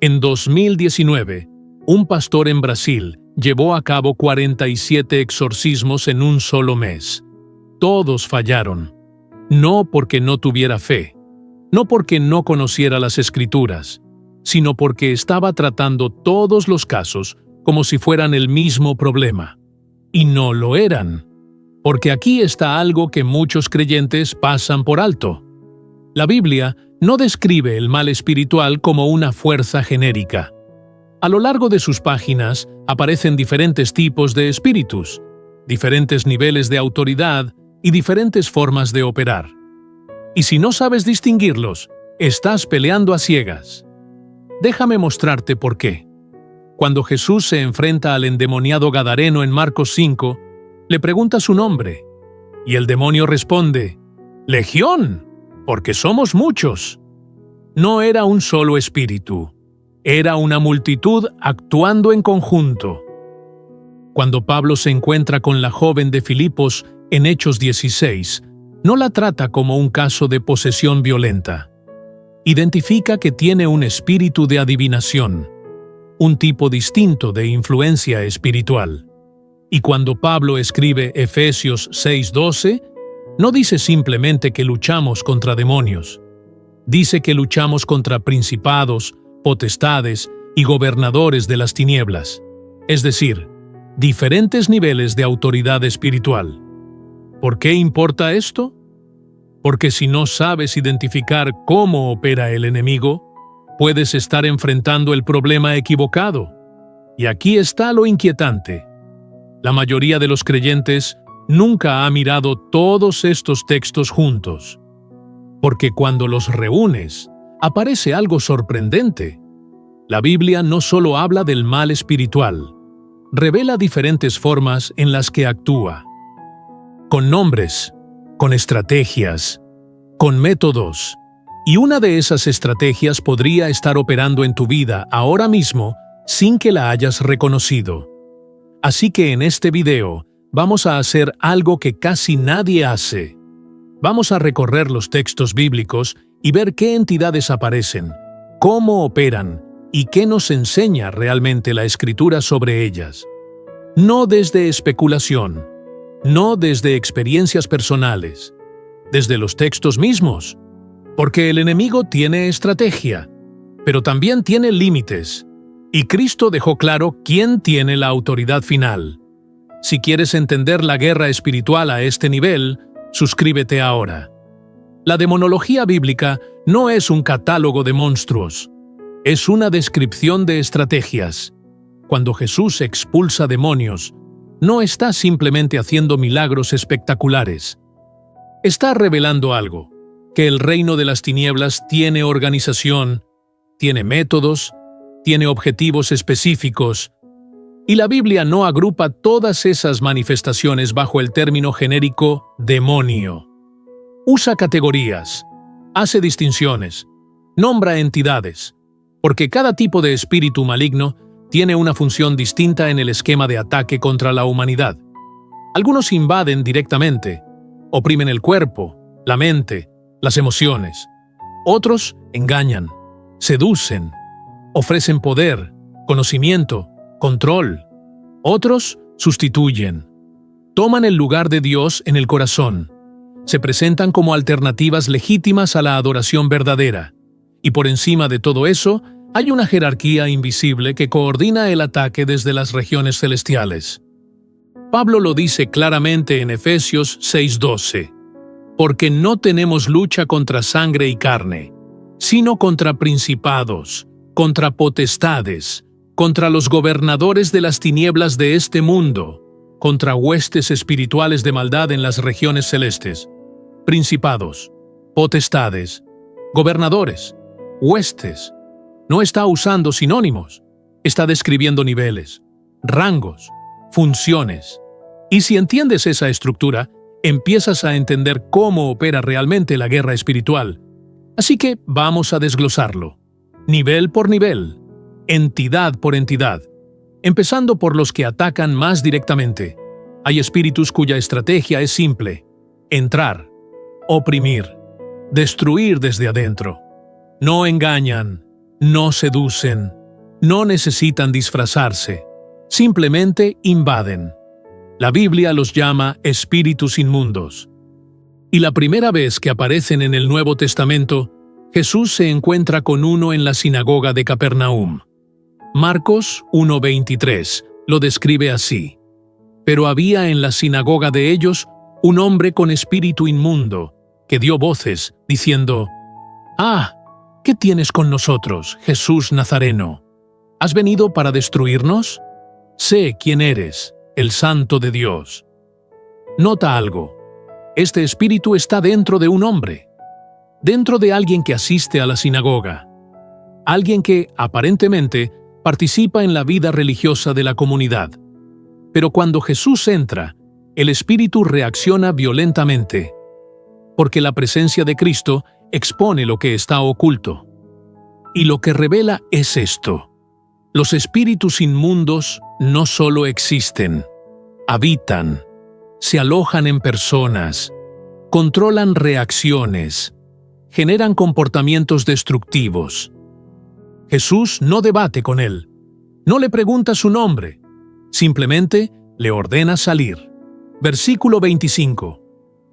En 2019, un pastor en Brasil llevó a cabo 47 exorcismos en un solo mes. Todos fallaron. No porque no tuviera fe, no porque no conociera las Escrituras, sino porque estaba tratando todos los casos como si fueran el mismo problema. Y no lo eran. Porque aquí está algo que muchos creyentes pasan por alto. La Biblia no describe el mal espiritual como una fuerza genérica. A lo largo de sus páginas aparecen diferentes tipos de espíritus, diferentes niveles de autoridad y diferentes formas de operar. Y si no sabes distinguirlos, estás peleando a ciegas. Déjame mostrarte por qué. Cuando Jesús se enfrenta al endemoniado Gadareno en Marcos 5, le pregunta su nombre, y el demonio responde: «Legión, porque somos muchos». No era un solo espíritu, era una multitud actuando en conjunto. Cuando Pablo se encuentra con la joven de Filipos en Hechos 16, no la trata como un caso de posesión violenta. Identifica que tiene un espíritu de adivinación, un tipo distinto de influencia espiritual. Y cuando Pablo escribe Efesios 6:12, no dice simplemente que luchamos contra demonios. Dice que luchamos contra principados, potestades y gobernadores de las tinieblas, es decir, diferentes niveles de autoridad espiritual. ¿Por qué importa esto? Porque si no sabes identificar cómo opera el enemigo, puedes estar enfrentando el problema equivocado. Y aquí está lo inquietante. La mayoría de los creyentes nunca ha mirado todos estos textos juntos. Porque cuando los reúnes, aparece algo sorprendente. La Biblia no solo habla del mal espiritual, revela diferentes formas en las que actúa. Con nombres, con estrategias, con métodos. Y una de esas estrategias podría estar operando en tu vida ahora mismo sin que la hayas reconocido. Así que en este video vamos a hacer algo que casi nadie hace. Vamos a recorrer los textos bíblicos y ver qué entidades aparecen, cómo operan y qué nos enseña realmente la Escritura sobre ellas. No desde especulación, no desde experiencias personales, desde los textos mismos. Porque el enemigo tiene estrategia, pero también tiene límites. Y Cristo dejó claro quién tiene la autoridad final. Si quieres entender la guerra espiritual a este nivel, suscríbete ahora. La demonología bíblica no es un catálogo de monstruos. Es una descripción de estrategias. Cuando Jesús expulsa demonios, no está simplemente haciendo milagros espectaculares. Está revelando algo, que el reino de las tinieblas tiene organización, tiene métodos, tiene objetivos específicos, y la Biblia no agrupa todas esas manifestaciones bajo el término genérico demonio. Usa categorías, hace distinciones, nombra entidades, porque cada tipo de espíritu maligno tiene una función distinta en el esquema de ataque contra la humanidad. Algunos invaden directamente, oprimen el cuerpo, la mente, las emociones. Otros engañan, seducen, ofrecen poder, conocimiento, control. Otros sustituyen. Toman el lugar de Dios en el corazón. Se presentan como alternativas legítimas a la adoración verdadera. Y por encima de todo eso, hay una jerarquía invisible que coordina el ataque desde las regiones celestiales. Pablo lo dice claramente en Efesios 6:12. Porque no tenemos lucha contra sangre y carne, sino contra principados, contra potestades, contra los gobernadores de las tinieblas de este mundo, contra huestes espirituales de maldad en las regiones celestes. Principados, potestades, gobernadores, huestes. No está usando sinónimos, está describiendo niveles, rangos, funciones. Y si entiendes esa estructura, empiezas a entender cómo opera realmente la guerra espiritual. Así que vamos a desglosarlo, nivel por nivel, entidad por entidad, empezando por los que atacan más directamente. Hay espíritus cuya estrategia es simple: entrar, oprimir, destruir desde adentro. No engañan, no seducen, no necesitan disfrazarse, simplemente invaden. La Biblia los llama espíritus inmundos. Y la primera vez que aparecen en el Nuevo Testamento, Jesús se encuentra con uno en la sinagoga de Capernaum. Marcos 1:23 lo describe así. Pero había en la sinagoga de ellos un hombre con espíritu inmundo, que dio voces, diciendo: «Ah, ¿qué tienes con nosotros, Jesús Nazareno? ¿Has venido para destruirnos? Sé quién eres, el Santo de Dios». Nota algo. Este espíritu está dentro de un hombre, dentro de alguien que asiste a la sinagoga, alguien que, aparentemente, participa en la vida religiosa de la comunidad. Pero cuando Jesús entra, el espíritu reacciona violentamente, porque la presencia de Cristo expone lo que está oculto. Y lo que revela es esto: los espíritus inmundos no solo existen, habitan, se alojan en personas, controlan reacciones, generan comportamientos destructivos. Jesús no debate con él, no le pregunta su nombre, simplemente le ordena salir. Versículo 25.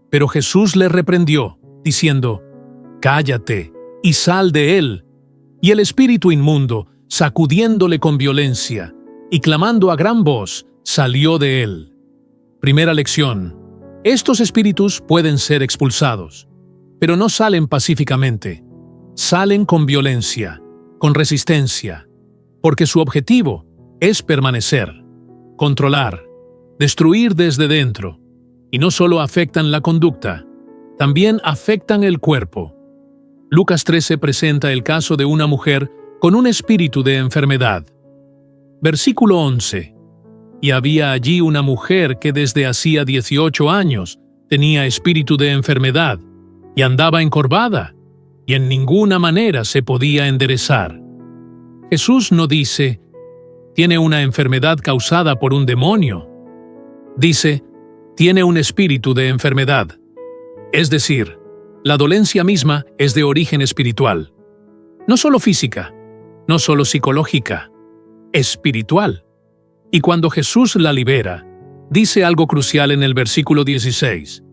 Pero Jesús le reprendió, diciendo: «Cállate y sal de él». Y el espíritu inmundo, sacudiéndole con violencia y clamando a gran voz, salió de él. Primera lección: estos espíritus pueden ser expulsados, pero no salen pacíficamente. Salen con violencia, con resistencia, porque su objetivo es permanecer, controlar, destruir desde dentro. Y no solo afectan la conducta, también afectan el cuerpo. Lucas 13 presenta el caso de una mujer con un espíritu de enfermedad. Versículo 11. Y había allí una mujer que desde hacía 18 años tenía espíritu de enfermedad y andaba encorvada, y en ninguna manera se podía enderezar. Jesús no dice: «Tiene una enfermedad causada por un demonio». Dice: «Tiene un espíritu de enfermedad». Es decir, la dolencia misma es de origen espiritual. No solo física, no solo psicológica, espiritual. Y cuando Jesús la libera, dice algo crucial en el versículo 16.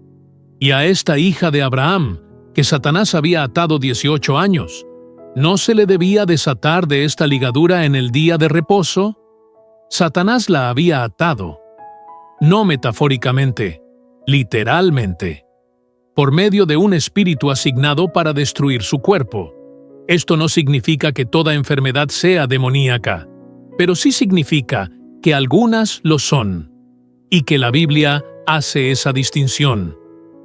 «Y a esta hija de Abraham, que Satanás había atado 18 años, ¿no se le debía desatar de esta ligadura en el día de reposo?» Satanás la había atado, no metafóricamente, literalmente, por medio de un espíritu asignado para destruir su cuerpo. Esto no significa que toda enfermedad sea demoníaca, pero sí significa que algunas lo son, y que la Biblia hace esa distinción.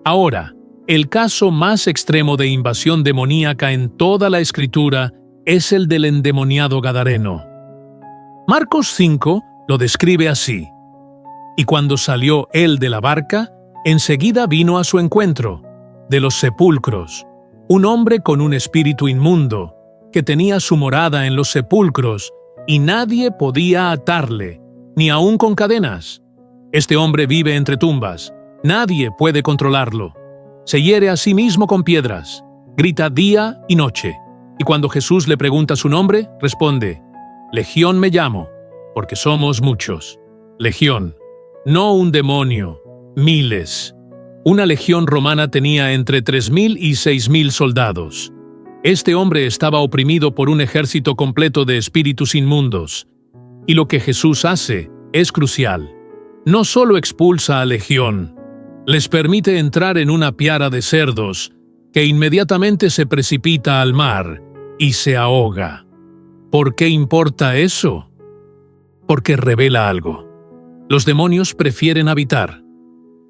Ahora, el caso más extremo de invasión demoníaca en toda la Escritura es el del endemoniado gadareno. Marcos 5 lo describe así: «Y cuando salió él de la barca, enseguida vino a su encuentro, de los sepulcros, un hombre con un espíritu inmundo, que tenía su morada en los sepulcros, y nadie podía atarle, ni aun con cadenas. Este hombre vive entre tumbas, nadie puede controlarlo. Se hiere a sí mismo con piedras, grita día y noche, y cuando Jesús le pregunta su nombre, responde: Legión me llamo, porque somos muchos». Legión, no un demonio, miles. Una legión romana tenía entre 3.000 y 6.000 soldados. Este hombre estaba oprimido por un ejército completo de espíritus inmundos. Y lo que Jesús hace es crucial. No solo expulsa a legión, les permite entrar en una piara de cerdos, que inmediatamente se precipita al mar y se ahoga. ¿Por qué importa eso? Porque revela algo. Los demonios prefieren habitar.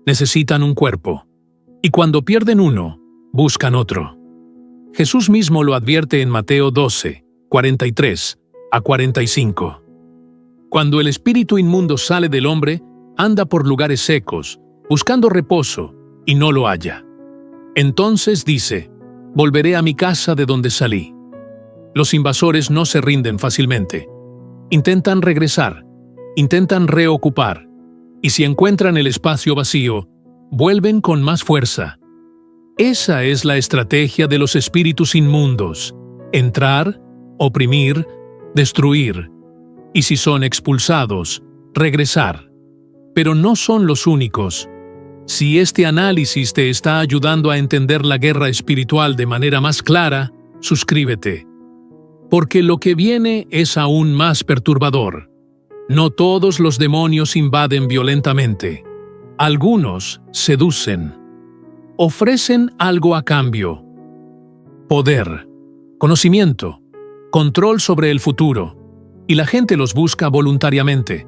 Necesitan un cuerpo. Y cuando pierden uno, buscan otro. Jesús mismo lo advierte en Mateo 12, 43 a 45. Cuando el espíritu inmundo sale del hombre, anda por lugares secos, buscando reposo, y no lo halla. Entonces dice: volveré a mi casa de donde salí. Los invasores no se rinden fácilmente. Intentan regresar, intentan reocupar, y si encuentran el espacio vacío, vuelven con más fuerza. Esa es la estrategia de los espíritus inmundos: entrar, oprimir, destruir, y si son expulsados, regresar. Pero no son los únicos. Si este análisis te está ayudando a entender la guerra espiritual de manera más clara, suscríbete. Porque lo que viene es aún más perturbador. No todos los demonios invaden violentamente. Algunos seducen. Ofrecen algo a cambio. Poder, conocimiento, control sobre el futuro. Y la gente los busca voluntariamente.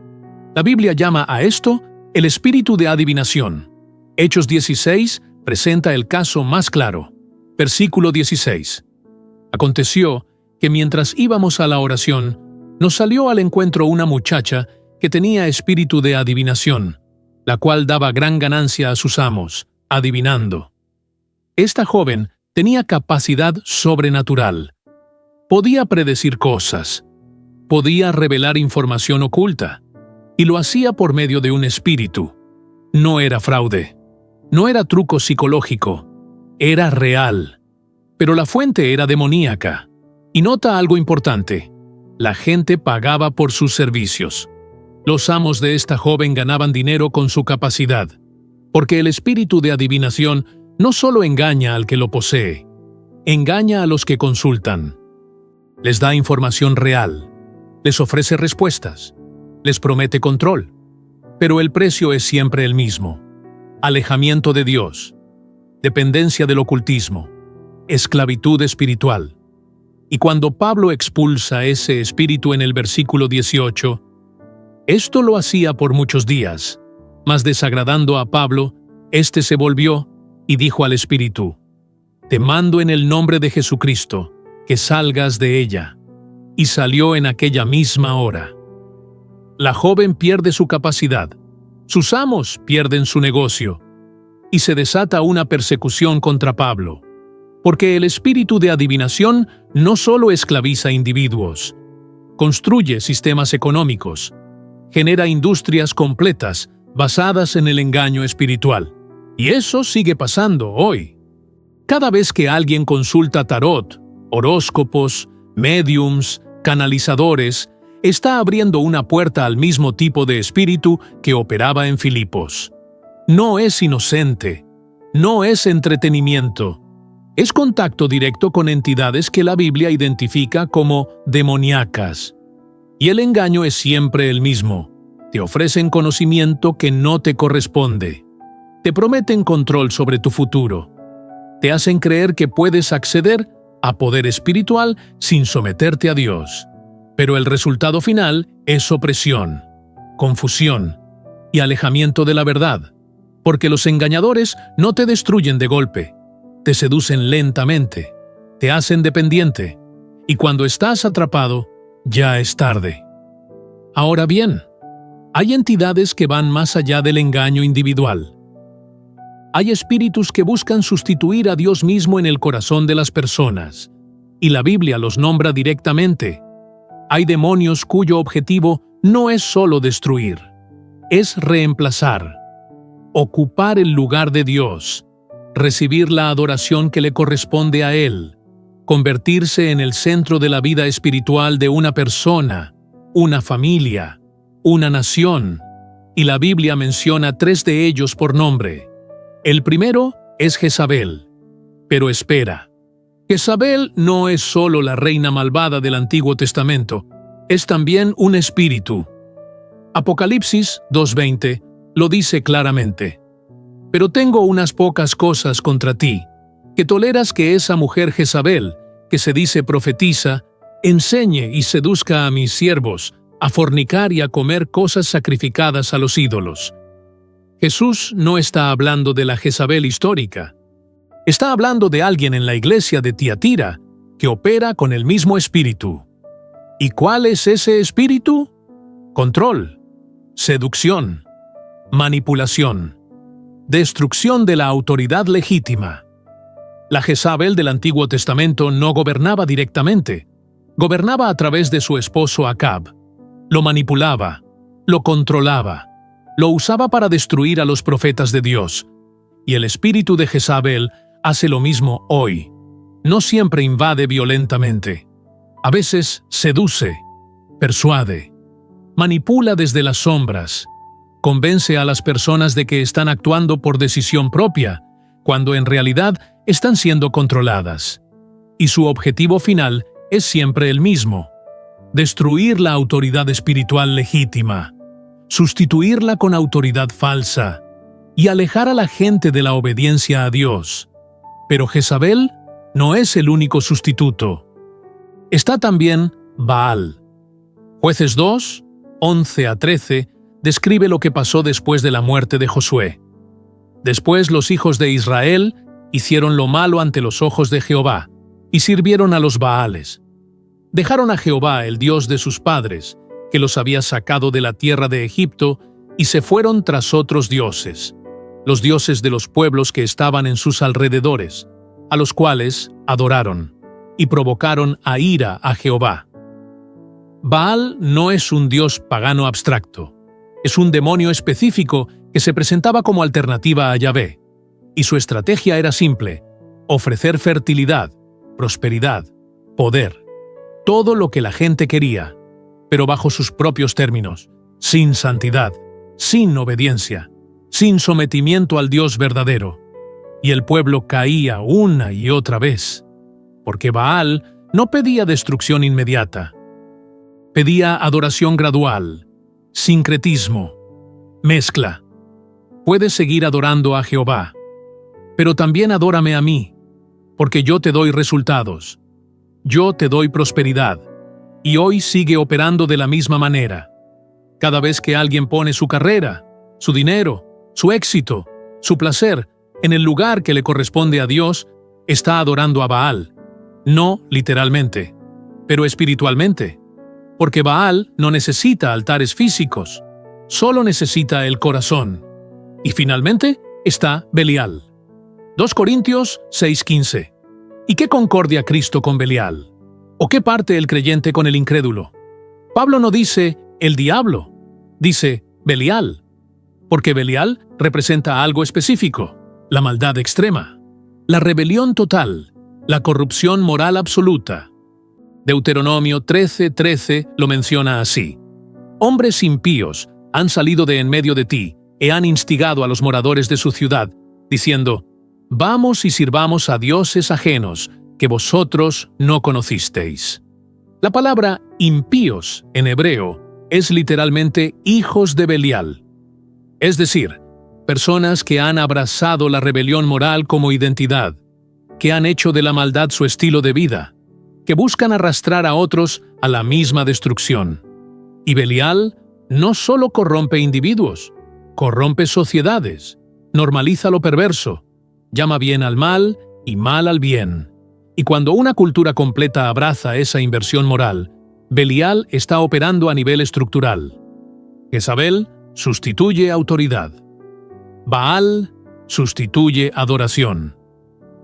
La Biblia llama a esto el espíritu de adivinación. Hechos 16 presenta el caso más claro. Versículo 16. Aconteció que mientras íbamos a la oración, nos salió al encuentro una muchacha que tenía espíritu de adivinación, la cual daba gran ganancia a sus amos, adivinando. Esta joven tenía capacidad sobrenatural. Podía predecir cosas. Podía revelar información oculta. Y lo hacía por medio de un espíritu. No era fraude. No era truco psicológico. Era real. Pero la fuente era demoníaca. Y nota algo importante. La gente pagaba por sus servicios. Los amos de esta joven ganaban dinero con su capacidad. Porque el espíritu de adivinación no solo engaña al que lo posee, engaña a los que consultan. Les da información real. Les ofrece respuestas. Les promete control. Pero el precio es siempre el mismo. Alejamiento de Dios. Dependencia del ocultismo. Esclavitud espiritual. Y cuando Pablo expulsa ese espíritu en el versículo 18, esto lo hacía por muchos días, mas desagradando a Pablo, éste se volvió y dijo al espíritu: «Te mando en el nombre de Jesucristo, que salgas de ella». Y salió en aquella misma hora. La joven pierde su capacidad, sus amos pierden su negocio, y se desata una persecución contra Pablo, porque el espíritu de adivinación no solo esclaviza individuos, construye sistemas económicos, genera industrias completas basadas en el engaño espiritual. Y eso sigue pasando hoy. Cada vez que alguien consulta tarot, horóscopos, médiums, canalizadores, está abriendo una puerta al mismo tipo de espíritu que operaba en Filipos. No es inocente, no es entretenimiento, es contacto directo con entidades que la Biblia identifica como demoníacas. Y el engaño es siempre el mismo. Te ofrecen conocimiento que no te corresponde. Te prometen control sobre tu futuro. Te hacen creer que puedes acceder a poder espiritual sin someterte a Dios. Pero el resultado final es opresión, confusión y alejamiento de la verdad, porque los engañadores no te destruyen de golpe, te seducen lentamente, te hacen dependiente, y cuando estás atrapado, ya es tarde. Ahora bien, hay entidades que van más allá del engaño individual. Hay espíritus que buscan sustituir a Dios mismo en el corazón de las personas, y la Biblia los nombra directamente. Hay demonios cuyo objetivo no es solo destruir, es reemplazar, ocupar el lugar de Dios, recibir la adoración que le corresponde a Él, convertirse en el centro de la vida espiritual de una persona, una familia, una nación, y la Biblia menciona 3 de ellos por nombre. El primero es Jezabel. Pero espera, Jezabel no es solo la reina malvada del Antiguo Testamento, es también un espíritu. Apocalipsis 2:20 lo dice claramente. Pero tengo unas pocas cosas contra ti, que toleras que esa mujer Jezabel, que se dice profetiza, enseñe y seduzca a mis siervos a fornicar y a comer cosas sacrificadas a los ídolos. Jesús no está hablando de la Jezabel histórica. Está hablando de alguien en la iglesia de Tiatira que opera con el mismo espíritu. ¿Y cuál es ese espíritu? Control, seducción, manipulación, destrucción de la autoridad legítima. La Jezabel del Antiguo Testamento no gobernaba directamente, gobernaba a través de su esposo Acab. Lo manipulaba, lo controlaba, lo usaba para destruir a los profetas de Dios. Y el espíritu de Jezabel hace lo mismo hoy. No siempre invade violentamente. A veces seduce, persuade, manipula desde las sombras, convence a las personas de que están actuando por decisión propia, cuando en realidad están siendo controladas. Y su objetivo final es siempre el mismo: destruir la autoridad espiritual legítima, sustituirla con autoridad falsa y alejar a la gente de la obediencia a Dios. Pero Jezabel no es el único sustituto. Está también Baal. Jueces 2, 11 a 13, describe lo que pasó después de la muerte de Josué. Después los hijos de Israel hicieron lo malo ante los ojos de Jehová y sirvieron a los Baales. Dejaron a Jehová, el Dios de sus padres, que los había sacado de la tierra de Egipto, y se fueron tras otros dioses, los dioses de los pueblos que estaban en sus alrededores, a los cuales adoraron, y provocaron a ira a Jehová. Baal no es un dios pagano abstracto, es un demonio específico que se presentaba como alternativa a Yahvé, y su estrategia era simple: ofrecer fertilidad, prosperidad, poder, todo lo que la gente quería, pero bajo sus propios términos, sin santidad, sin obediencia, sin sometimiento al Dios verdadero. Y el pueblo caía una y otra vez, porque Baal no pedía destrucción inmediata, pedía adoración gradual, sincretismo, mezcla. Puedes seguir adorando a Jehová, pero también adórame a mí, porque yo te doy resultados, yo te doy prosperidad, y hoy sigue operando de la misma manera. Cada vez que alguien pone su carrera, su dinero, su éxito, su placer en el lugar que le corresponde a Dios, está adorando a Baal, no literalmente, pero espiritualmente, porque Baal no necesita altares físicos, solo necesita el corazón. Y finalmente está Belial. 2 Corintios 6:15. ¿Y qué concordia Cristo con Belial? ¿O qué parte el creyente con el incrédulo? Pablo no dice el diablo, dice Belial, porque Belial representa algo específico: la maldad extrema, la rebelión total, la corrupción moral absoluta. Deuteronomio 13:13 lo menciona así: hombres impíos han salido de en medio de ti y han instigado a los moradores de su ciudad, diciendo: vamos y sirvamos a dioses ajenos que vosotros no conocisteis. La palabra impíos en hebreo es literalmente hijos de Belial, es decir, personas que han abrazado la rebelión moral como identidad, que han hecho de la maldad su estilo de vida, que buscan arrastrar a otros a la misma destrucción. Y Belial no solo corrompe individuos, corrompe sociedades, normaliza lo perverso, llama bien al mal y mal al bien. Y cuando una cultura completa abraza esa inversión moral, Belial está operando a nivel estructural. Jezabel sustituye autoridad. Baal sustituye adoración.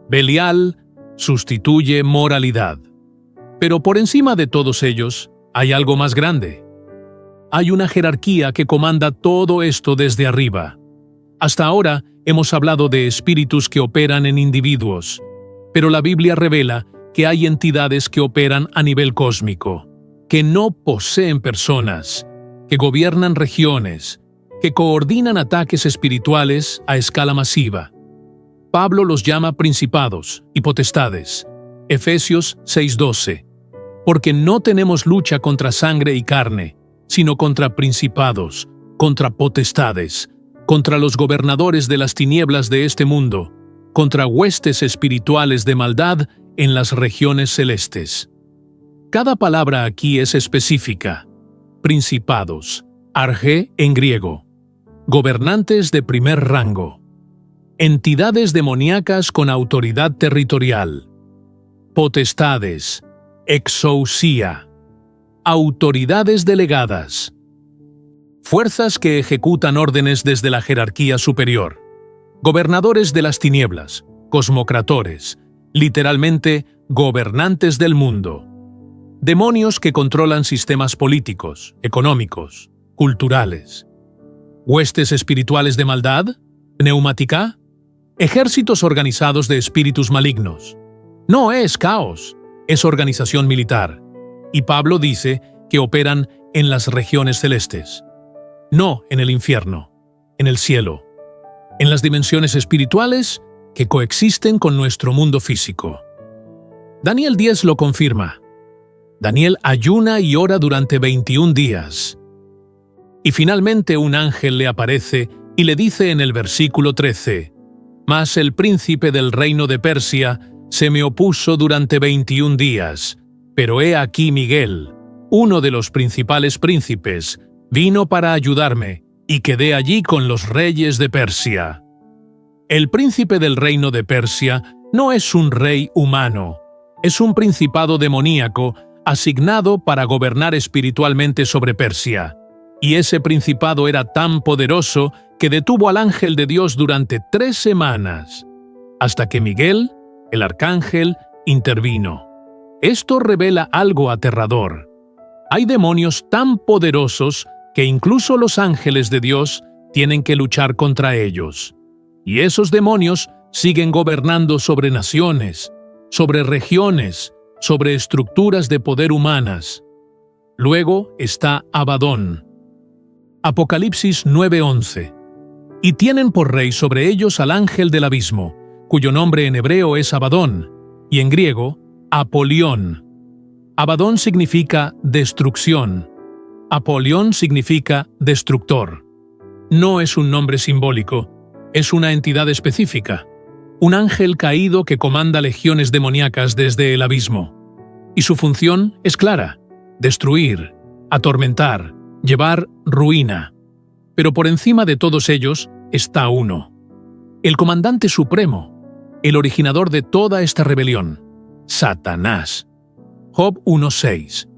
Belial sustituye moralidad. Pero por encima de todos ellos, hay algo más grande. Hay una jerarquía que comanda todo esto desde arriba. Hasta ahora hemos hablado de espíritus que operan en individuos, pero la Biblia revela que hay entidades que operan a nivel cósmico, que no poseen personas, que gobiernan regiones, que coordinan ataques espirituales a escala masiva. Pablo los llama principados y potestades. Efesios 6:12. Porque no tenemos lucha contra sangre y carne, sino contra principados, contra potestades, contra los gobernadores de las tinieblas de este mundo, contra huestes espirituales de maldad en las regiones celestes. Cada palabra aquí es específica. Principados, arge en griego. Gobernantes de primer rango. Entidades demoníacas con autoridad territorial. Potestades, exousia. Autoridades delegadas. Fuerzas que ejecutan órdenes desde la jerarquía superior. Gobernadores de las tinieblas, cosmocratores, literalmente gobernantes del mundo. Demonios que controlan sistemas políticos, económicos, culturales. Huestes espirituales de maldad, neumática, ejércitos organizados de espíritus malignos. No es caos, es organización militar. y Pablo dice que operan en las regiones celestes. No en el infierno, en el cielo, en las dimensiones espirituales que coexisten con nuestro mundo físico. Daniel 10 lo confirma. Daniel ayuna y ora durante 21 días. Y finalmente un ángel le aparece y le dice en el versículo 13: «Mas el príncipe del reino de Persia se me opuso durante 21 días, pero he aquí Miguel, uno de los principales príncipes, vino para ayudarme, y quedé allí con los reyes de Persia». El príncipe del reino de Persia no es un rey humano, es un principado demoníaco asignado para gobernar espiritualmente sobre Persia. Y ese principado era tan poderoso que detuvo al ángel de Dios durante 3 semanas, hasta que Miguel, el arcángel, intervino. Esto revela algo aterrador. Hay demonios tan poderosos que incluso los ángeles de Dios tienen que luchar contra ellos. Y esos demonios siguen gobernando sobre naciones, sobre regiones, sobre estructuras de poder humanas. Luego está Abadón. Apocalipsis 9:11. Y tienen por rey sobre ellos al ángel del abismo, cuyo nombre en hebreo es Abadón, y en griego, Apolión. Abadón significa destrucción. Apolión significa destructor. No es un nombre simbólico, es una entidad específica, un ángel caído que comanda legiones demoníacas desde el abismo. Y su función es clara: destruir, atormentar, llevar ruina. Pero por encima de todos ellos está uno, el comandante supremo, el originador de toda esta rebelión, Satanás. Job 1:6.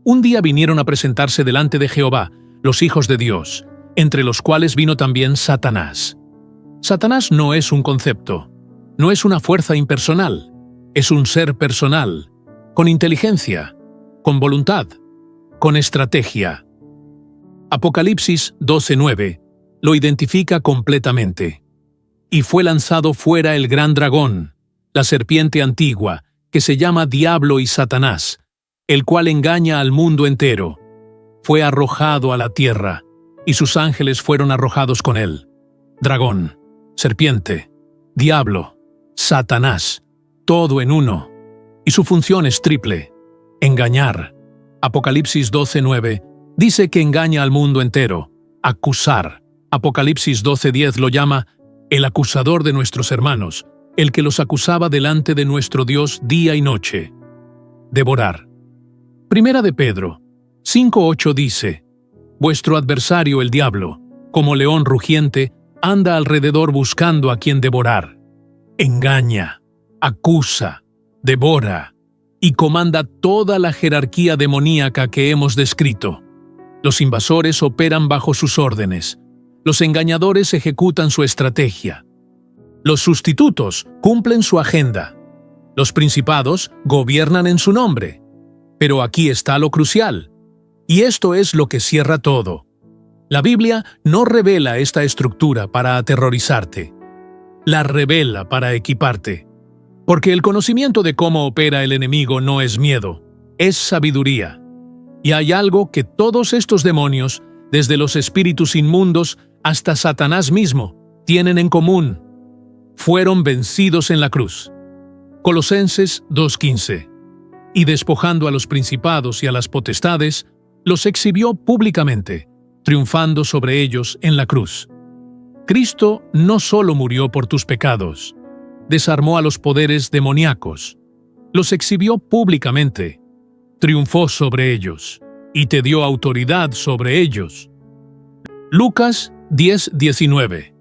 Un día vinieron a presentarse delante de Jehová los hijos de Dios, entre los cuales vino también Satanás. Satanás no es un concepto, no es una fuerza impersonal, es un ser personal, con inteligencia, con voluntad, con estrategia. Apocalipsis 12:9 lo identifica completamente. Y fue lanzado fuera el gran dragón, la serpiente antigua, que se llama Diablo y Satanás, el cual engaña al mundo entero. Fue arrojado a la tierra, y sus ángeles fueron arrojados con él. Dragón, serpiente, diablo, Satanás, todo en uno. Y su función es triple: engañar. Apocalipsis 12:9 dice que engaña al mundo entero. Acusar. Apocalipsis 12:10 lo llama el acusador de nuestros hermanos, el que los acusaba delante de nuestro Dios día y noche. Devorar. Primera de Pedro 5:8 dice: «Vuestro adversario el diablo, como león rugiente, anda alrededor buscando a quien devorar». Engaña, acusa, devora y comanda toda la jerarquía demoníaca que hemos descrito. Los invasores operan bajo sus órdenes. Los engañadores ejecutan su estrategia. Los sustitutos cumplen su agenda. Los principados gobiernan en su nombre. Pero aquí está lo crucial. Y esto es lo que cierra todo. La Biblia no revela esta estructura para aterrorizarte. La revela para equiparte. Porque el conocimiento de cómo opera el enemigo no es miedo, es sabiduría. Y hay algo que todos estos demonios, desde los espíritus inmundos hasta Satanás mismo, tienen en común. Fueron vencidos en la cruz. Colosenses 2:15. Y despojando a los principados y a las potestades, los exhibió públicamente, triunfando sobre ellos en la cruz. Cristo no solo murió por tus pecados, desarmó a los poderes demoníacos, los exhibió públicamente, triunfó sobre ellos y te dio autoridad sobre ellos. Lucas 10:19.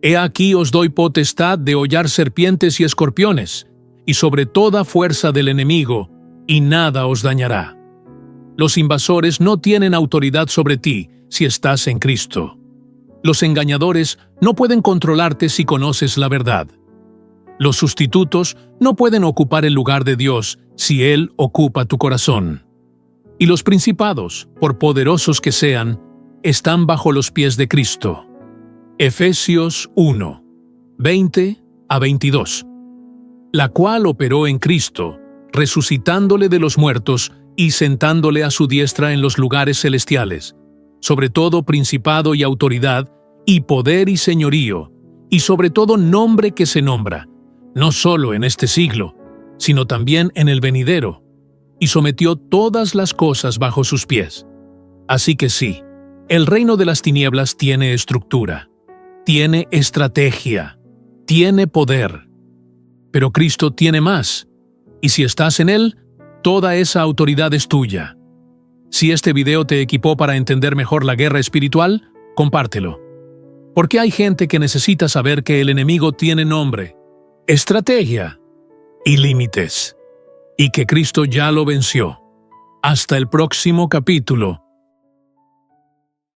He aquí os doy potestad de hollar serpientes y escorpiones, y sobre toda fuerza del enemigo, y nada os dañará. Los invasores no tienen autoridad sobre ti si estás en Cristo. Los engañadores no pueden controlarte si conoces la verdad. Los sustitutos no pueden ocupar el lugar de Dios si Él ocupa tu corazón. Y los principados, por poderosos que sean, están bajo los pies de Cristo. Efesios 1, 20-22. La cual operó en Cristo, resucitándole de los muertos y sentándole a su diestra en los lugares celestiales, sobre todo principado y autoridad, y poder y señorío, y sobre todo nombre que se nombra, no solo en este siglo, sino también en el venidero, y sometió todas las cosas bajo sus pies. Así que sí, el reino de las tinieblas tiene estructura, tiene estrategia, tiene poder. Pero Cristo tiene más, y si estás en Él, toda esa autoridad es tuya. Si este video te equipó para entender mejor la guerra espiritual, compártelo. Porque hay gente que necesita saber que el enemigo tiene nombre, estrategia y límites, y que Cristo ya lo venció. Hasta el próximo capítulo.